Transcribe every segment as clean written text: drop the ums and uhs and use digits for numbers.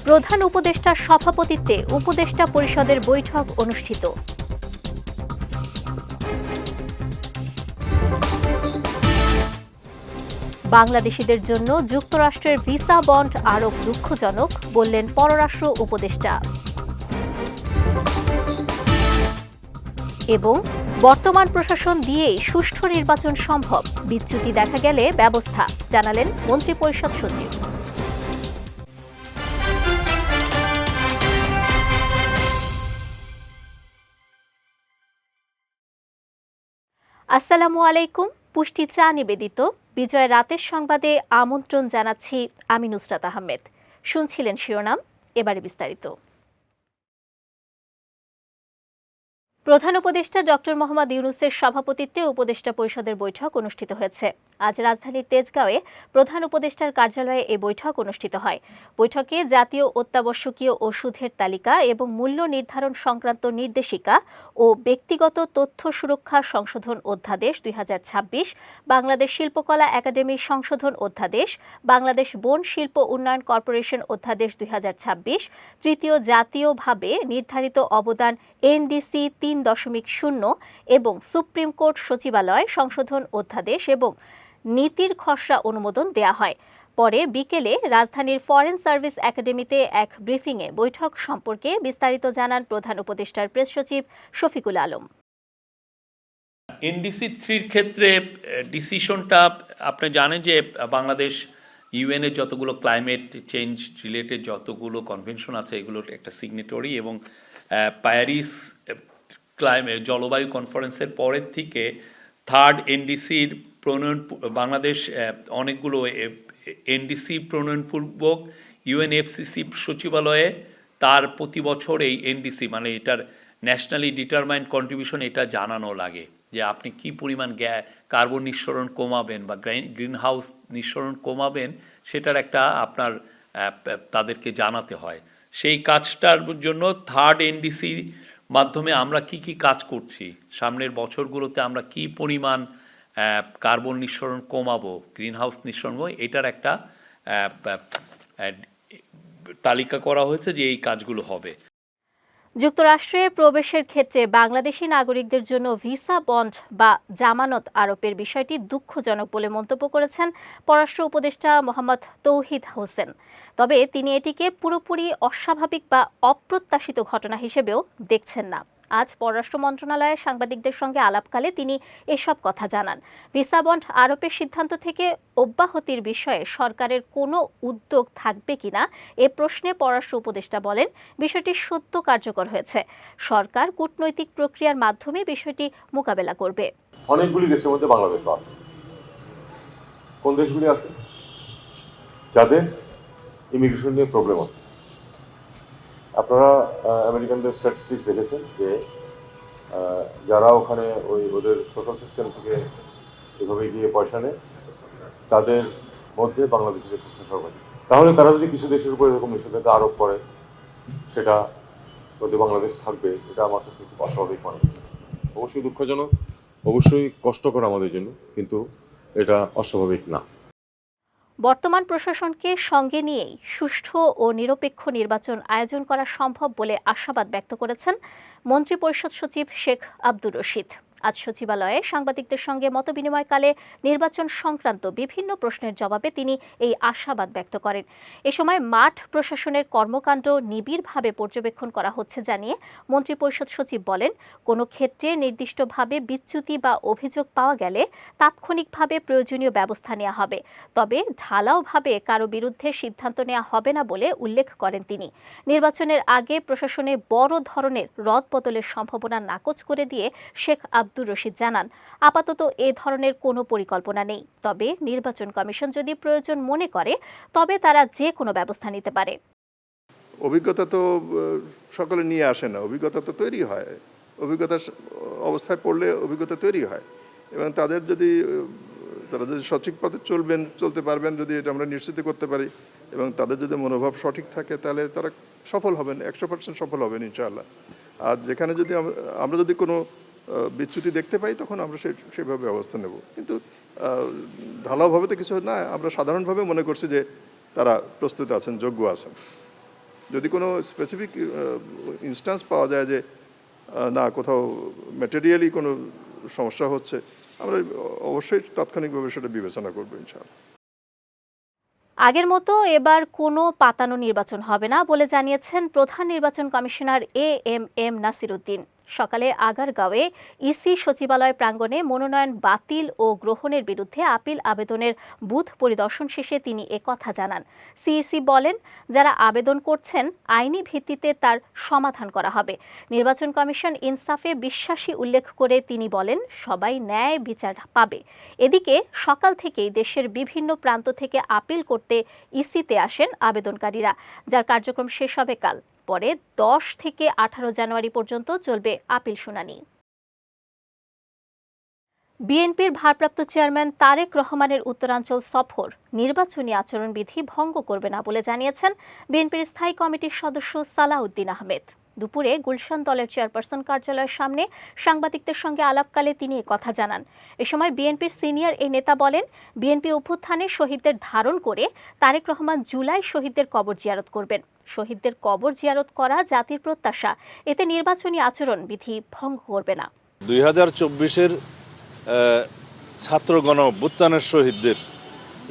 প্রধান উপদেষ্টার সভাপতিত্বে উপদেষ্টা পরিষদের বৈঠক অনুষ্ঠিত। বাংলাদেশিদের জন্য যুক্তরাষ্ট্রের ভিসা বন্ড আরোপ দুঃখজনক, বললেন পররাষ্ট্র উপদেষ্টা। এবং বর্তমান প্রশাসন দিয়েই সুষ্ঠু নির্বাচন সম্ভব, বিচ্যুতি দেখা গেলে ব্যবস্থা, জানালেন মন্ত্রিপরিষদ সচিব। আসসালামু আলাইকুম। পুষ্টি চা নিবেদিত বিজয় রাতের সংবাদে আমন্ত্রণ জানাচ্ছি আমি নুসরাত আহমেদ। শুনছিলেন শিরোনাম, এবারে বিস্তারিত। প্রধান উপদেষ্টা ডক্টর মোহাম্মদ ইউনূসের সভাপতিত্বে উপদেষ্টা পরিষদের বৈঠক অনুষ্ঠিত হয়েছে। আজ রাজধানীর তেজগাঁওয়ে প্রধান উপদেষ্টার কার্যালয়ে এই বৈঠক অনুষ্ঠিত হয়। বৈঠকে জাতীয় অত্যাবশ্যকীয় ওষুধের তালিকা এবং মূল্য নির্ধারণ সংক্রান্ত নির্দেশিকা ও ব্যক্তিগত তথ্য সুরক্ষা সংশোধন অধ্যাদেশ ২০২৬, বাংলাদেশ শিল্পকলা একাডেমি সংশোধন অধ্যাদেশ, বাংলাদেশ বন শিল্প উন্নয়ন কর্পোরেশন অধ্যাদেশ ২০২৬, তৃতীয় জাতীয়ভাবে নির্ধারিত অবদান এনডিসি ৩.০ এবং সুপ্রিম কোর্ট সচিবালয় সংশোধন অধ্যাদেশ এবং নীতির খসড়া অনুমোদন দেয়া হয়। পরে বিকেলে রাজধানীর ফরেন সার্ভিস একাডেমিতে এক ব্রিফিংয়ে বৈঠক সম্পর্কে বিস্তারিত জানান প্রধান উপদেষ্টার প্রেস সচিব শফিকুল আলম। এনডিসি 3-র ক্ষেত্রে ডিসিশনটা আপনি জানেন যে বাংলাদেশ ইউএনের যতগুলো ক্লাইমেট চেঞ্জ রিলেটেড যতগুলো কনভেনশন আছে এগুলোর একটা সিগনেটরি, এবং প্যারিস জলবায়ু কনফারেন্সের পরের থেকে থার্ড এনডিসির প্রণয়ন, বাংলাদেশ অনেকগুলো এনডিসি প্রণয়নপূর্বক ইউএনএফসিসি সচিবালয়ে তার প্রতি বছর এই এনডিসি মানে এটার ন্যাশনালি ডিটারমাইন্ড কন্ট্রিবিউশন এটা জানানো লাগে যে আপনি কি পরিমাণ কার্বন নিঃসরণ কমাবেন বা গ্রিন হাউস নিঃসরণ কমাবেন, সেটার একটা আপনার তাদেরকে জানাতে হয়। সেই কাজটার জন্য থার্ড এনডিসি মাধ্যমে আমরা কি কি কাজ করছি, সামনের বছরগুলোতে আমরা কি পরিমাণ কার্বন নিঃসরণ কমাবো, গ্রিন হাউস নিঃসরণ, এটার একটা তালিকা করা হয়েছে যে এই কাজগুলো হবে। যুক্তরাষ্ট্রে প্রবেশের ক্ষেত্রে বাংলাদেশি নাগরিকদের জন্য ভিসা বন্ড বা জামানত আরোপের বিষয়টি দুঃখজনক বলে মন্তব্য করেছেন পররাষ্ট্র উপদেষ্টা মোহাম্মদ তৌহিদ হোসেন। তবে তিনি এটিকে পুরোপুরি অস্বাভাবিক বা অপ্রত্যাশিত ঘটনা হিসেবেও দেখছেন না। আজ পররাষ্ট্র মন্ত্রণালয়ে সাংবাদিকদের সঙ্গে আলাপকালে তিনি এসব কথা জানান। ভিসা বন্ড আরোপের সিদ্ধান্ত থেকে অব্যাহতির বিষয়ে সরকারের কোনো উদ্যোগ থাকবে কিনা এ প্রশ্নে পররাষ্ট্র উপদেষ্টা বলেন, বিষয়টি সত্য কার্যকর হয়েছে। সরকার কূটনৈতিক প্রক্রিয়ার মাধ্যমে বিষয়টি মোকাবেলা করবে। অনেকগুলি দেশের মধ্যে বাংলাদেশও আছে। কোন দেশগুলি আছে যাদের ইমিগ্রেশন নিয়ে প্রবলেম আছে? আপনারা আমেরিকানদের স্ট্যাটিস্টিক্স দেখেছেন যে যারা ওখানে ওদের সোশ্যাল সিস্টেম থেকে এভাবে গিয়ে পয়সা নেয় তাদের মধ্যে বাংলাদেশের সংখ্যা সর্বাধিক। তাহলে তারা যদি কিছু দেশের উপর এরকম নিষেধাজ্ঞা আরোপ করে সেটা প্রতি বাংলাদেশ থাকবে, এটা আমার কাছে খুব অস্বাভাবিক মনে হচ্ছে। অবশ্যই দুঃখজনক, অবশ্যই কষ্টকর আমাদের জন্য, কিন্তু এটা অস্বাভাবিক না। বর্তমান প্রশাসনকে সঙ্গে নিয়েই সুষ্ঠু ও নিরপেক্ষ নির্বাচন আয়োজন করা সম্ভব বলে আশাবাদ ব্যক্ত করেছেন মন্ত্রিপরিষদ সচিব শেখ আব্দুর রশিদ। আজ সচিবালয়ে সাংবাদিকদের সঙ্গে মতবিনিময়কালে নির্বাচন সংক্রান্ত বিভিন্ন প্রশ্নের জবাবে তিনি এই আশাবাদ ব্যক্ত করেন। এ সময় মাঠ প্রশাসনের কর্মকাণ্ড নিবিড়ভাবে পর্যবেক্ষণ করা হচ্ছে জানিয়ে মন্ত্রিপরিষদ সচিব বলেন, কোনো ক্ষেত্রে নির্দিষ্টভাবে বিচ্যুতি বা অভিযোগ পাওয়া গেলে তাৎক্ষণিকভাবে প্রয়োজনীয় ব্যবস্থা নেওয়া হবে, তবে ঢালাওভাবে কারো বিরুদ্ধে সিদ্ধান্ত নেওয়া হবে না বলে উল্লেখ করেন তিনি। নির্বাচনের আগে প্রশাসনে বড় ধরনের রদবদলের সম্ভাবনা নাকচ করে দিয়ে শেখ আব্দুর রশিদ জানান, আপাতত এ ধরনের কোনো পরিকল্পনা নেই, তবে নির্বাচন কমিশন যদি প্রয়োজন মনে করে তবে তারা যে কোনো ব্যবস্থা নিতে পারে। অভিজ্ঞতা তো সকলে নিয়ে আসে না, অভিজ্ঞতা তো তৈরি হয়, অভিজ্ঞতার অবস্থায় পড়লে অভিজ্ঞতা তৈরি হয়, এবং তারা যদি সঠিক পথে চলতে পারবেন, যদি এটা আমরা নিশ্চিত করতে পারি, এবং তাদের যদি মনোভাব সঠিক থাকে তাহলে তারা সফল হবেন, 100% সফল হবেন ইনশাআল্লাহ। আর যেখানে যদি আমরা যদি কোনো বিচ্যুতি দেখতে পাই তখন আমরা সেভাবে ব্যবস্থা নেব, কিন্তু ঢালাওভাবে তো কিছু না, আমরা সাধারণভাবে মনে করছি যে তারা প্রস্তুত আছেন, যোগ্য আছেন। যদি কোনো স্পেসিফিক ইনস্ট্যান্স পাওয়া যায় যে না কোথাও ম্যাটেরিয়ালি কোনো সমস্যা হচ্ছে, আমরা অবশ্যই তাৎক্ষণিকভাবে সেটা বিবেচনা করবো ইনশাআল্লাহ। আগের মতো এবার কোনো পাতানো নির্বাচন হবে না বলে জানিয়েছেন প্রধান নির্বাচন কমিশনার এএমএম নাসিরউদ্দিন। সকালে আগারগাঁওয়ে ইসি সচিবালয় প্রাঙ্গণে মনোনয়ন বাতিল ও গ্রহণের বিরুদ্ধে আপিল আবেদনের বুথ পরিদর্শন শেষে তিনি একথা জানান। সিইসি বলেন, যারা আবেদন করছেন আইনি ভিত্তিতে তার সমাধান করা হবে। নির্বাচন কমিশন ইনসাফে বিশ্বাসী উল্লেখ করে তিনি বলেন, সবাই ন্যায় বিচার পাবে। এদিকে সকাল থেকেই দেশের বিভিন্ন প্রান্ত থেকে আপিল করতে ইসিতে আসেন আবেদনকারীরা, যার কার্যক্রম শেষ হবে কাল। পরে 10 থেকে 18 জানুয়ারি পর্যন্ত চলবে আপিল শুনানি। বিএনপির ভারপ্রাপ্ত চেয়ারম্যান তারেক রহমানের উত্তরাঞ্চল সফর নির্বাচনী আচরণবিধি ভঙ্গ করবে না বলে জানিয়েছেন বিএনপির স্থায়ী কমিটির সদস্য সালাউদ্দিন আহমেদ। দুপুরে গুলশান দলের চেয়ারপারসন কার্যালয়ের সামনে সাংবাদিকদের সঙ্গে আলাপকালে তিনি একথা জানান। এ সময় বিএনপির সিনিয়র এই নেতা বলেন, বিএনপি অভ্যুত্থানে শহীদদের ধারণ করে তারেক রহমান জুলাই শহীদদের কবর জিয়ারত করবেন। শহীদদের কবর জিয়ারত করা জাতির প্রত্যাশা, এতে নির্বাচনী আচরণ বিধি ভঙ্গ করবে না। 2024-এর ছাত্র গণ অভ্যুত্থানের শহীদদের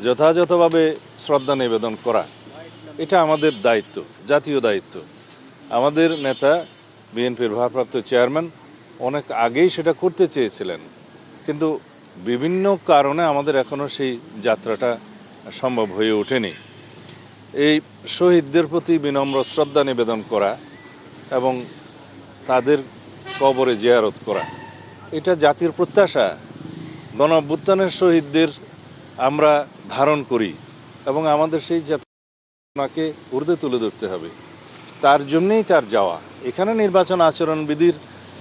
যথাযথভাবে শ্রদ্ধা নিবেদন করা, এটা আমাদের দায়িত্ব, জাতীয় দায়িত্ব। আমাদের নেতা বিএনপির ভারপ্রাপ্ত চেয়ারম্যান অনেক আগেই সেটা করতে চেয়েছিলেন, কিন্তু বিভিন্ন কারণে আমাদের এখনও সেই যাত্রাটা সম্ভব হয়ে ওঠেনি। এই শহীদদের প্রতি বিনম্র শ্রদ্ধা নিবেদন করা এবং তাদের কবরে জিয়ারত করা, এটা জাতির প্রত্যাশা। গণ অভ্যুত্থানের শহীদদের আমরা ধারণ করি এবং আমাদের সেই যাত্রাকে ঊর্ধ্বে তুলে ধরতে হবে। তার জন্যেই তার যাওয়া। এখানে নির্বাচন আচরণবিধির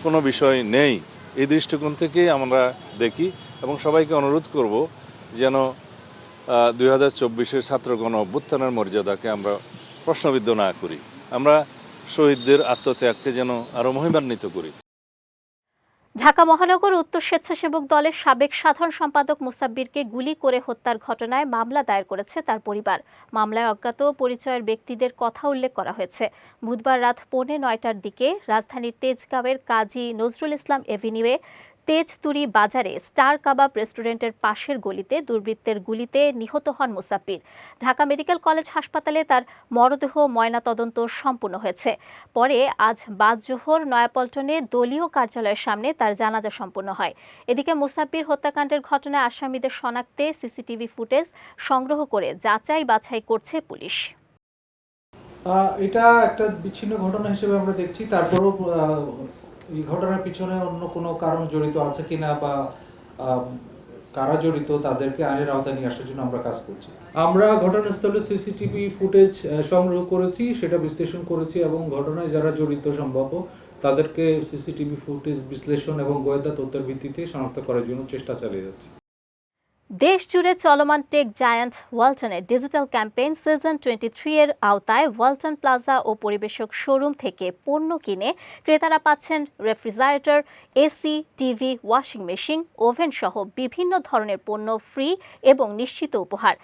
কোনো বিষয় নেই। এই দৃষ্টিকোণ থেকে আমরা দেখি এবং সবাইকে অনুরোধ করব যেন 2024-এর ছাত্র গণ অভ্যুত্থানের মর্যাদাকে আমরা প্রশ্নবিদ্ধ না করি। আমরা শহীদদের আত্মত্যাগকে যেন আরও মহিমান্বিত করি। ঢাকা মহানগর উত্তর স্বেচ্ছাসেবক দলের সাবেক সাধারণ সম্পাদক মুসাব্বিরকে গুলি করে হত্যার ঘটনায় মামলা দায়ের করেছে তার পরিবার। মামলায় অজ্ঞাত পরিচয়ের ব্যক্তিদের কথা উল্লেখ করা হয়েছে। বুধবার রাত 8:45টার দিকে রাজধানীর তেজগাঁওয়ের কাজী নজরুল ইসলাম এভিনিউয়ে তেজতুরি বাজারে স্টার কাবাব রেস্টুরেন্টের পাশের গলিতে দুর্বৃত্তের গুলিতে নিহত হন মুসাব্বির। ঢাকা মেডিকেল কলেজ হাসপাতালে তার মরদেহ ময়নাতদন্ত সম্পূর্ণ হয়েছে। পরে আজ বাদ জোহর নয়াপল্টনে দলীয় কার্যালয়ের সামনে তার জানাজা সম্পন্ন হয়। এদিকে মুসাব্বির হত্যাকাণ্ডের ঘটনায় আসামিদের শনাক্তে সিসিটিভি ফুটেজ সংগ্রহ করে যাচাই বাছাই করছে পুলিশ। এটা একটা বিচ্ছিন্ন ঘটনা হিসেবে আমরা দেখছি। তারপরও এই ঘটনার পিছনে অন্য কোনো কারণ জড়িত আছে কিনা বা কারা জড়িত তাদেরকে আইনের আওতায় নিয়ে আসার জন্য আমরা কাজ করছি। আমরা ঘটনাস্থলে সিসিটিভি ফুটেজ সংগ্রহ করেছি, সেটা বিশ্লেষণ করেছি এবং ঘটনায় যারা জড়িত সম্ভাব্য তাদেরকে সিসিটিভি ফুটেজ বিশ্লেষণ এবং গোয়েন্দা তথ্যের ভিত্তিতে শনাক্ত করার জন্য চেষ্টা চালিয়ে যাচ্ছে। দেশ জুড়ে চলমান টেক জায়ান্ট ওয়ালটনের ডিজিটাল ক্যাম্পেইন সিজন 23 এর আওতায় ওয়ালটন প্লাজা ও পরিবেশক শোরুম থেকে পণ্য কিনে ক্রেতারা পাচ্ছেন refrigerator, AC, TV, washing machine, oven সহ বিভিন্ন ধরনের পণ্য ফ্রি এবং নিশ্চিত উপহার।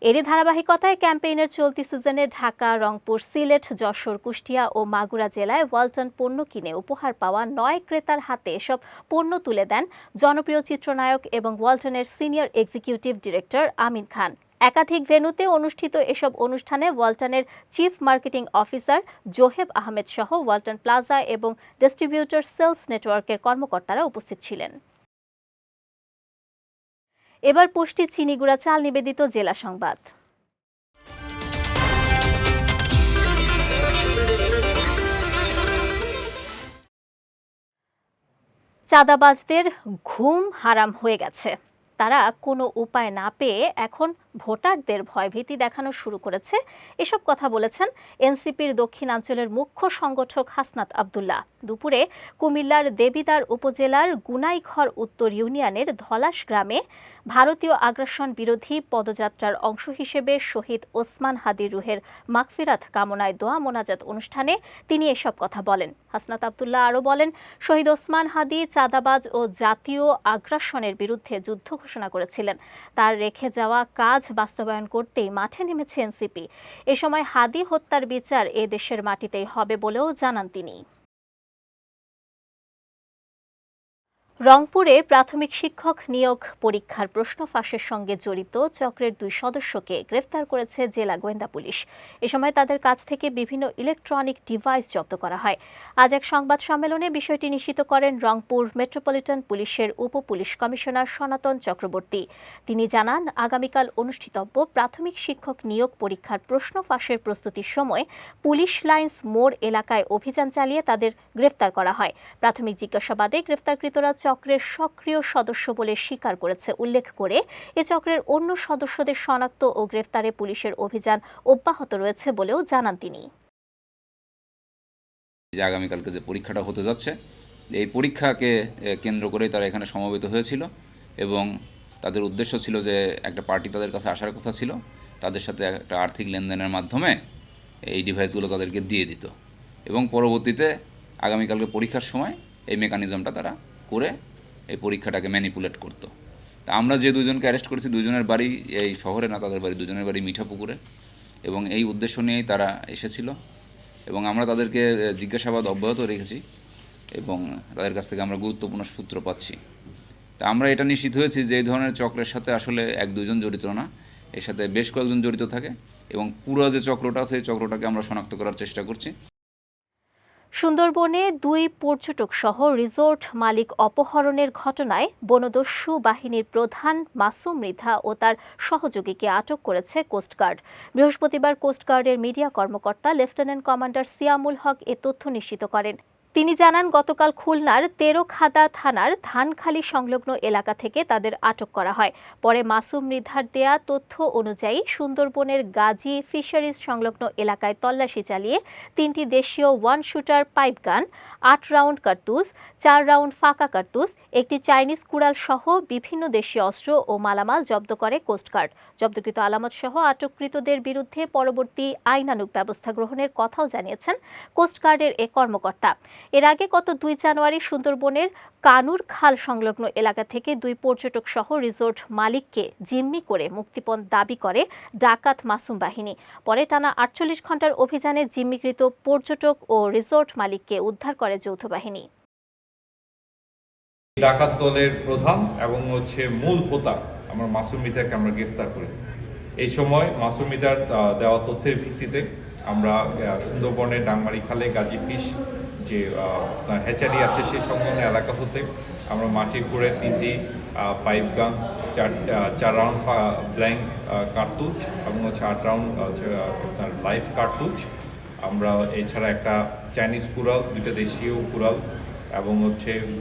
এরই ধারাবাহিকতায় ক্যাম্পেইনের চলতি সিজনে ঢাকা, রংপুর, সিলেট, যশোর, কুষ্টিয়া ও মাগুরা জেলায় ওয়ালটন পণ্য কিনে উপহার পাওয়া 9 ক্রেতার হাতে এসব পণ্য তুলে দেন জনপ্রিয় চিত্রনায়ক এবং ওয়ালটনের senior executive director Amin Khan. একাধিক ভেন্যুতে অনুষ্ঠিত এসব অনুষ্ঠানে ওয়ালটনের chief marketing officer Zoheb Ahmed সহ ওয়ালটন প্লাজা এবং ডিস্ট্রিবিউটর সেলস নেটওয়ার্কের কর্মকর্তারা উপস্থিত ছিলেন। এবার পুষ্টি চিনিগুড়া চাল নিবেদিত জেলা সংবাদ। চাঁদাবাজদের ঘুম হারাম হয়ে গেছে। তারা কোনো উপায় না পেয়ে এখন ভোটারদের ভয়ভীতি দেখানো শুরু করেছে। এসব কথা বলেছেন এনসিপির দক্ষিণাঞ্চলের মুখ্য সংগঠক হাসনাত আব্দুল্লাহ। দুপুরে কুমিল্লার দেবিদ্বার উপজেলার গুনাইঘর উত্তর ইউনিয়নের ধলাশ গ্রামে ভারতীয় আগ্রাসন বিরোধী পদযাত্রার অংশ হিসেবে শহীদ ওসমান হাদির রুহের মাগফিরাত কামনায় দোয়া মোনাজাত অনুষ্ঠানে তিনি এসব কথা বলেন। হাসনাত আব্দুল্লাহ আরও বলেন, শহীদ ওসমান হাদি চাঁদাবাজ ও জাতীয় আগ্রাসনের বিরুদ্ধে যুদ্ধ ঘোষণা করেছিলেন। তার রেখে যাওয়া কাজ বাস্তবায়ন করতেই মাঠে নেমেছে এনসিপি। এ সময় হাদি হত্যার বিচার এ দেশের মাটিতেই হবে বলেও জানান তিনি। রংপুরে প্রাথমিক শিক্ষক নিয়োগ পরীক্ষার প্রশ্ন ফাঁসের সঙ্গে জড়িত চক্রের 2 সদস্যকে গ্রেফতার করেছে জেলা গোয়েন্দা পুলিশ। এ সময় তাদের কাছ থেকে বিভিন্ন ইলেকট্রনিক ডিভাইস জব্দ করা হয়। আজ এক সংবাদ সম্মেলনে বিষয়টি নিশ্চিত করেন রংপুর মেট্রোপলিটন পুলিশের উপপুলিশ কমিশনার সনাতন চক্রবর্তী। তিনি জানান, আগামীকাল অনুষ্ঠিতব্য প্রাথমিক শিক্ষক নিয়োগ পরীক্ষার প্রশ্ন ফাঁসের প্রস্তুতির সময় পুলিশ লাইন্স মোড় এলাকায় অভিযান চালিয়ে তাদের গ্রেফতার করা হয়। প্রাথমিক জিজ্ঞাসাবাদে গ্রেফতারকৃতরা চক্রের সক্রিয় সদস্য বলে স্বীকার করেছে উল্লেখ করে এ চক্রের অন্য সদস্যদের শনাক্ত ও গ্রেফতারে পুলিশের অভিযান অব্যাহত রয়েছে বলেও জানান তিনি। যে আগামীকালকে যে পরীক্ষাটা হতে যাচ্ছে, এই পরীক্ষাকে কেন্দ্র করেই তারা এখানে সমবেত হয়েছিল এবং তাদের উদ্দেশ্য ছিল যে একটা পার্টি তাদের কাছে আসার কথা ছিল, তাদের সাথে একটা আর্থিক লেনদেনের মাধ্যমে এই ডিভাইসগুলো তাদেরকে দিয়ে দিত এবং পরবর্তীতে আগামীকালকে পরীক্ষার সময় এই মেকানিজমটা তারা করে এই পরীক্ষাটাকে ম্যানিপুলেট করতো। তা আমরা যে 2 জনকে অ্যারেস্ট করেছি, 2 জনের বাড়ি এই শহরে না, তাদের বাড়ি 2 জনের বাড়ি মিঠাপুকুরে এবং এই উদ্দেশ্য নিয়েই তারা এসেছিল এবং আমরা তাদেরকে জিজ্ঞাসাবাদ অব্যাহত রেখেছি এবং তাদের কাছ থেকে আমরা গুরুত্বপূর্ণ সূত্র পাচ্ছি। তা আমরা এটা নিশ্চিত হয়েছি যে এই ধরনের চক্রের সাথে আসলে 1-2 জন জড়িত না, এর সাথে বেশ কয়েকজন জড়িত থাকে এবং পুরো যে চক্রটা আছে এই চক্রটাকে আমরা শনাক্ত করার চেষ্টা করছি। সুন্দরবনে 2 পর্যটক সহ রিসোর্ট মালিক অপহরণের ঘটনায় বনদস্যু বাহিনীর প্রধান মাসুম মৃধা ও তার সহযোগীকে আটক করেছে কোস্টগার্ড। বৃহস্পতিবার কোস্টগার্ডের মিডিয়া কর্মকর্তা লেফটেন্যান্ট কমান্ডার সিয়ামুল হক এ তথ্য নিশ্চিত করেন। তিনি জানান, গতকাল খুলনার তেরোখাদা থানার ধানখালী সংলগ্ন এলাকা থেকে তাদের আটক করা হয়। পরে মাসুম মৃধার দেয়া তথ্য অনুযায়ী সুন্দরবনের গাজী ফিশারিজ সংলগ্ন এলাকায় তল্লাশি চালিয়ে 3টি দেশীয় 1 শুটার পাইপ গান, 8 রাউন্ড কার্তুজ, 4 রাউন্ড ফাঁকা কার্তুজ, একটি চাইনিজ কুড়াল সহ বিভিন্ন দেশীয় অস্ত্র ও মালামাল জব্দ করে কোস্টগার্ড। জব্দকৃত আলামত সহ আটককৃতদের বিরুদ্ধে পরবর্তী আইনানুগ ব্যবস্থা গ্রহণের কথাও জানিয়েছেন কোস্টগার্ডের এ কর্মকর্তা। এর আগে গত 2 জানুয়ারি সুন্দরবনের কানুর খাল সংলগ্ন এলাকা থেকে 2 পর্যটক সহ রিসোর্ট মালিককে জিম্মি করে মুক্তিপণ দাবি করে ডাকাত মাসুম বাহিনী। পরে টানা 48 ঘণ্টার অভিযানে জিম্মিকৃত পর্যটক ও রিসোর্ট মালিককে উদ্ধার করে যৌথ বাহিনী। ডাকাত দলের প্রধান এবং মূল হোতা আমরা মাসুম মৃধাকে আমরা গ্রেফতার করি। এই সময় মাসুম মৃধার দেওয়া তথ্যের ভিত্তিতে আমরা সুন্দরবনের ডাংমারি খালে গাজী ফিশ যে হ্যাচারি আছে সেই সংলগ্ন এলাকা হতে আমরা মাটি করে 3টি পাইপ গান, 4 রাউন্ড ব্ল্যাঙ্ক কার্তুজ এবং 8 রাউন্ড লাইভ কার্তুজ, আমরা এছাড়া একটা চাইনিজ কুড়াল, 2টা দেশীয় কুড়াল এবং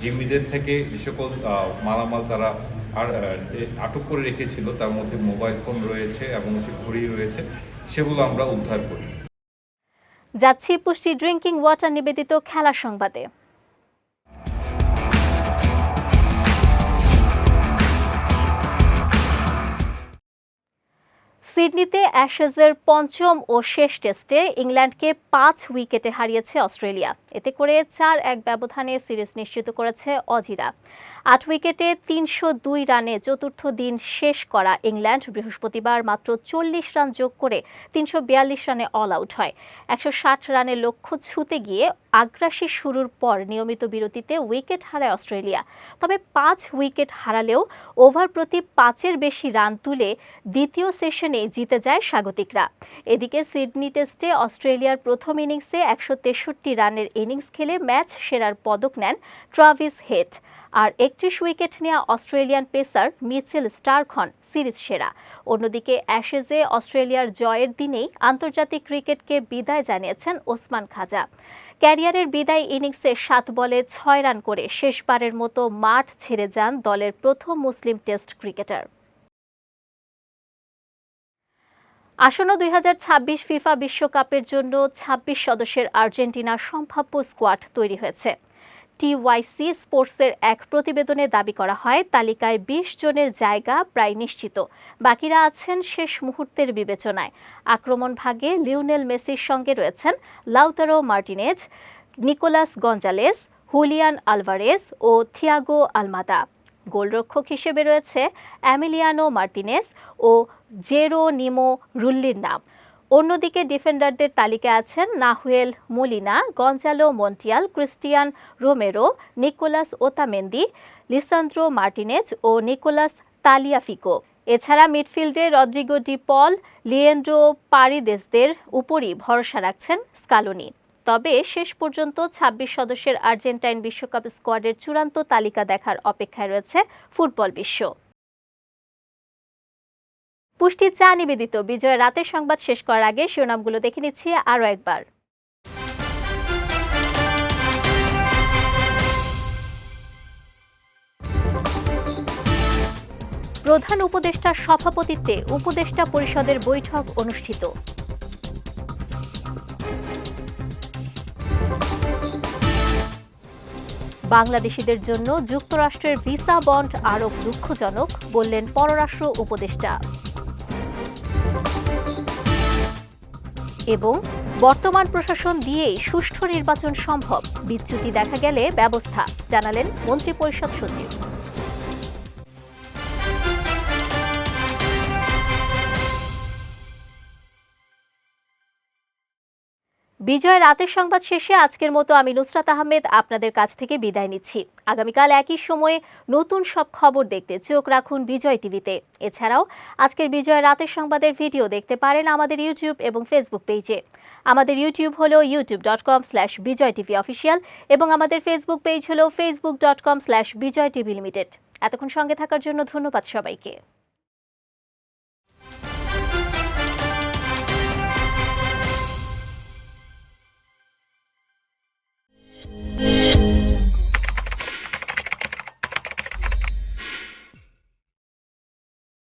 জিম্মিদের থেকে যে সকল মালামাল তারা আটক করে রেখেছিল তার মধ্যে মোবাইল ফোন রয়েছে এবং ঘড়ি রয়েছে, সেগুলো আমরা উদ্ধার করি। যাচ্ছি পুষ্টি ড্রিঙ্কিং ওয়াটার নিবেদিত খেলা সংবাদে। সিডনিতে অ্যাশেজের 5ম ও শেষ টেস্টে ইংল্যান্ডকে 5 উইকেটে হারিয়েছে অস্ট্রেলিয়া। এতে করে 4-1 ব্যবধানে সিরিজ নিশ্চিত করেছে অজিরা। 8 উইকেটে 302 রানে চতুর্থ দিন শেষ করা ইংল্যান্ড বৃহস্পতিবার মাত্র 40 রান যোগ করে 342 রানে অল আউট হয়। 160 রানের লক্ষ্য ছুঁতে গিয়ে আগ্রাসী শুরুর পর নিয়মিত বিরতিতে উইকেট হারায় অস্ট্রেলিয়া। তবে 5 উইকেট হারালেও ওভার প্রতি 5-এর বেশি রান তুলে দ্বিতীয় সেশনে জিতে যায় স্বাগতিকরা। এদিকে সিডনি টেস্টে অস্ট্রেলিয়ার প্রথম ইনিংসে 163 রানের ইনিংস খেলে ম্যাচ সেরার পদক নেন ট্রাভিস হেড। আর 31 উইকেট নেওয়া অস্ট্রেলিয়ান পেসার মিচেল স্টার্ক হন সিরিজ সেরা। অন্যদিকে অ্যাশেজে অস্ট্রেলিয়ার জয়ের দিনেই আন্তর্জাতিক ক্রিকেটকে বিদায় জানিয়েছেন ওসমান খাজা। ক্যারিয়ারের বিদায় ইনিংসে 7 বলে 6 রান করে শেষবারের মতো মাঠ ছেড়ে যান দলের প্রথম মুসলিম টেস্ট ক্রিকেটার। আসন্ন 2026 ফিফা বিশ্বকাপের জন্য 26 সদস্যের আর্জেন্টিনার সম্ভাব্য স্কোয়াড তৈরি হয়েছে। টিওয়াইসি স্পোর্টসের এক প্রতিবেদনে দাবি করা হয় তালিকায় 20 জনের জায়গা প্রায় নিশ্চিত, বাকিরা আছেন শেষ মুহূর্তের বিবেচনায়। আক্রমণ ভাগে লিওনেল মেসির সঙ্গে রয়েছেন Lautaro Martinez, Nicolas Gonzalez, Julian Alvarez ও থিয়াগো আলমাদা। গোলরক্ষক হিসেবে রয়েছে এমিলিয়ানো মার্তিনেজ ও জেরোনিমো রুল্লির নাম। অন্যদিকে ডিফেন্ডারদের তালিকায় আছেন Nahuel Molina, Gonzalo Montiel, Cristian Romero, Nicolas Otamendi, Lisandro Martinez ও নিকোলাস তালিয়াফিকো। এছাড়া মিডফিল্ডে রদ্রিগো ডি পল, লিয়েন্ড্রো পারিদেসদের উপরই ভরসা রাখছেন স্কালোনি। তবে শেষ পর্যন্ত ২৬ সদস্যের আর্জেন্টাইন বিশ্বকাপ স্কোয়াডের চূড়ান্ত তালিকা দেখার অপেক্ষায় রয়েছে ফুটবল বিশ্ব। পুষ্টি চা নিবেদিত বিজয়ের রাতের সংবাদ শেষ করার আগে শিরোনামগুলো দেখে নিচ্ছি আরও একবার। প্রধান উপদেষ্টার সভাপতিত্বে উপদেষ্টা পরিষদের বৈঠক অনুষ্ঠিত। বাংলাদেশিদের জন্য যুক্তরাষ্ট্রের ভিসা বন্ড আরোপ দুঃখজনক, বললেন পররাষ্ট্র উপদেষ্টা। এবং বর্তমান প্রশাসন দিয়েই সুষ্ঠু নির্বাচন সম্ভব, বিচ্যুতি দেখা গেলে ব্যবস্থা, জানালেন মন্ত্রিপরিষদ সচিব। বিজয় রাতের সংবাদ শেষে আজকের মতো আমি নুসরাত আহমেদ আপনাদের কাছ থেকে বিদায় নিচ্ছি। আগামীকাল একই সময়ে নতুন সব খবর দেখতে চোখ রাখুন বিজয় টিভিতে। এছাড়াও আজকের বিজয় রাতের সংবাদের ভিডিও দেখতে পারেন আমাদের ইউটিউব এবং ফেসবুক পেজে। আমাদের ইউটিউব হলো youtube.com/বিজয়টিভিঅফিশিয়াল এবং আমাদের ফেসবুক পেজ হলো facebook.com/বিজয়টিভিলিমিটেড। এতক্ষণ সঙ্গে থাকার জন্য ধন্যবাদ সবাইকে।